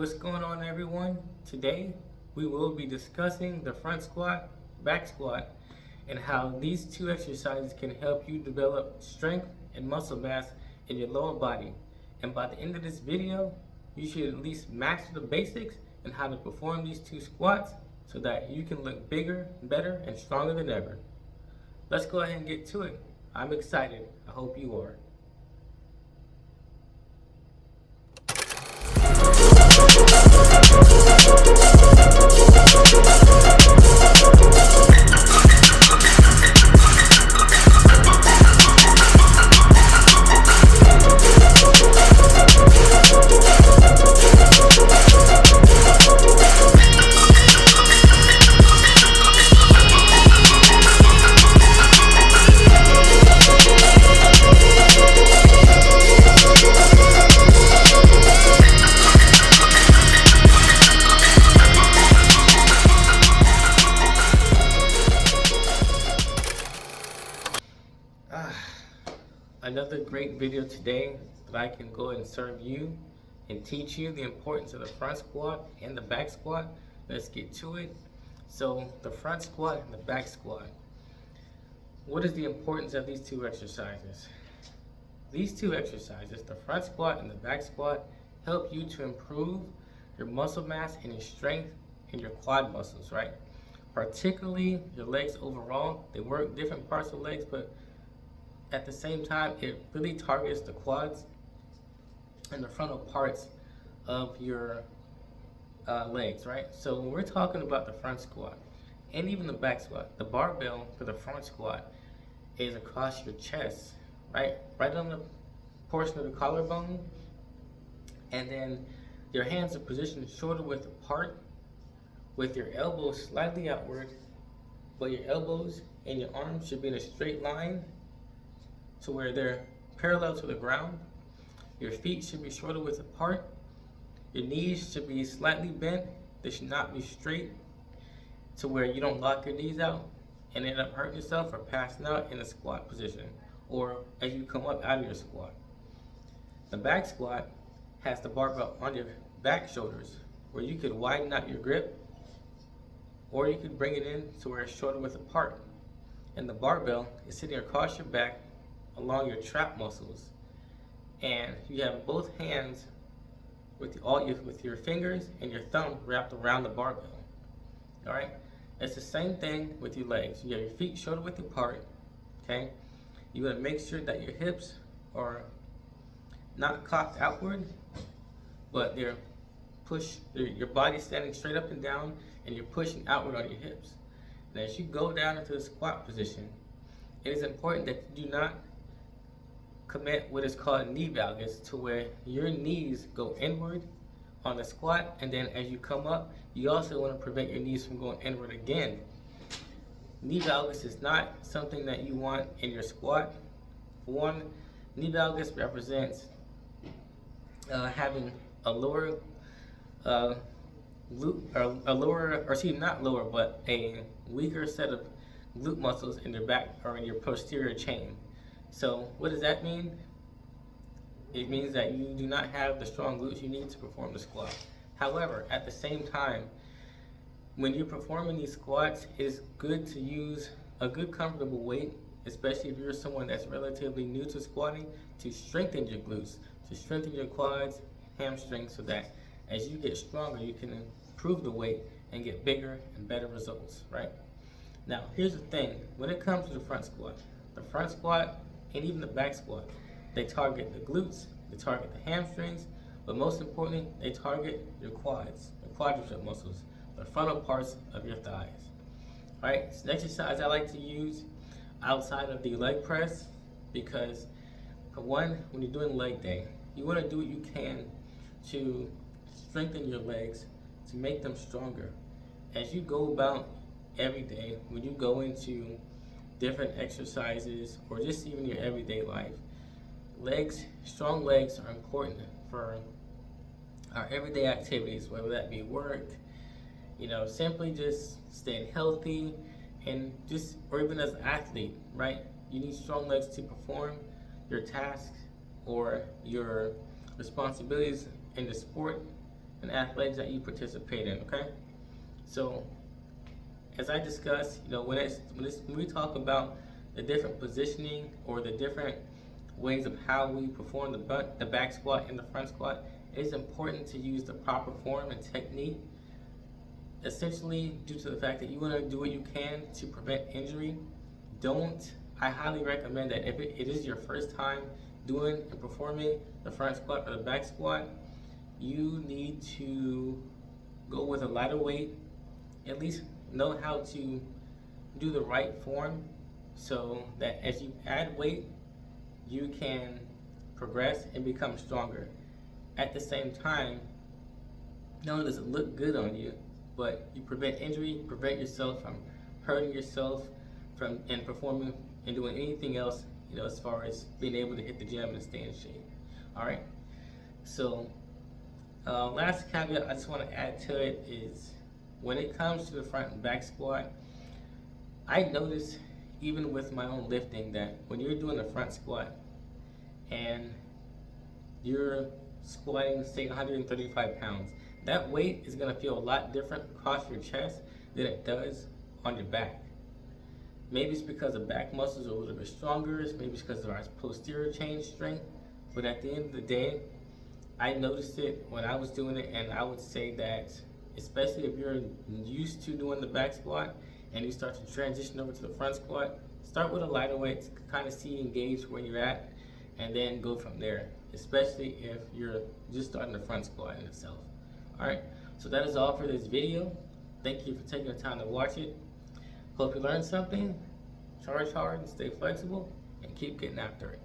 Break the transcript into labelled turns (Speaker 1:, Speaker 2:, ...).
Speaker 1: What's going on, everyone? Today we will be discussing the front squat, back squat, and how these two exercises can help you develop strength and muscle mass in your lower body. And by the end of this video, you should at least master the basics and how to perform these two squats so that you can look bigger, better, and stronger than ever. Let's go ahead and get to it. I'm excited. I hope you are. Another great video today that I can go and serve you and teach you the importance of the front squat and the back squat. Let's get to it. So the front squat and the back squat. What is the importance of these two exercises? These two exercises, the front squat and the back squat, help you to improve your muscle mass and your strength in your quad muscles, right? Particularly your legs overall. They work different parts of the legs, but at the same time, it really targets the quads and the frontal parts of your legs, right? So when we're talking about the front squat and even the back squat, the barbell for the front squat is across your chest, right? Right on the portion of the collarbone. And then your hands are positioned shoulder width apart with your elbows slightly outward, but your elbows and your arms should be in a straight line to where they're parallel to the ground. Your feet should be shoulder width apart. Your knees should be slightly bent. They should not be straight to where you don't lock your knees out and end up hurting yourself or passing out in a squat position or as you come up out of your squat. The back squat has the barbell on your back shoulders where you could widen out your grip or you could bring it in to where it's shoulder width apart. And the barbell is sitting across your back along your trap muscles, and you have both hands with your fingers and your thumb wrapped around the barbell. All right, it's the same thing with your legs. You have your feet shoulder width apart. Okay, you want to make sure that your hips are not cocked outward, but they're your body's standing straight up and down, and you're pushing outward on your hips. And as you go down into the squat position, it is important that you do not commit what is called knee valgus, to where your knees go inward on the squat, and then as you come up, you also want to prevent your knees from going inward again. Knee valgus is not something that you want in your squat. For one, knee valgus represents having a lower a weaker set of glute muscles in your back or in your posterior chain. So what does that mean? It means that you do not have the strong glutes you need to perform the squat. However, at the same time, when you're performing these squats, it is good to use a good comfortable weight, especially if you're someone that's relatively new to squatting, to strengthen your glutes, to strengthen your quads, hamstrings, so that as you get stronger, you can improve the weight and get bigger and better results, right? Now, here's the thing. When it comes to the front squat and even the back squat, they target the glutes, they target the hamstrings, but most importantly, they target your quads, your quadricep muscles, the frontal parts of your thighs. All right, it's an exercise I like to use outside of the leg press because, for one, when you're doing leg day, you want to do what you can to strengthen your legs, to make them stronger. As you go about every day, when you go into different exercises or just even your everyday life, strong legs are important for our everyday activities, whether that be work, simply just staying healthy, and or even as an athlete, right? You need strong legs to perform your tasks or your responsibilities in the sport and athletics that you participate in, okay? So, as I discussed, when we talk about the different positioning or the different ways of how we perform the back squat and the front squat, it is important to use the proper form and technique. Essentially, due to the fact that you want to do what you can to prevent injury, I highly recommend that if it is your first time doing and performing the front squat or the back squat, you need to go with a lighter weight, at least know how to do the right form so that as you add weight, you can progress and become stronger. At the same time, not only does it look good on you, but you prevent injury, prevent yourself from hurting yourself and performing and doing anything else, as far as being able to hit the gym and stay in shape. All right. So, last caveat I just want to add to it is when it comes to the front and back squat, I notice even with my own lifting that when you're doing the front squat and you're squatting, say, 135 pounds, that weight is going to feel a lot different across your chest than it does on your back. Maybe it's because the back muscles are a little bit stronger, maybe it's because of our posterior chain strength, but at the end of the day, I noticed it when I was doing it, and I would say that especially if you're used to doing the back squat and you start to transition over to the front squat, start with a lighter weight to kind of see and gauge where you're at, and then go from there, especially if you're just starting the front squat in itself. Alright, so that is all for this video. Thank you for taking the time to watch it. Hope you learned something. Charge hard and stay flexible and keep getting after it.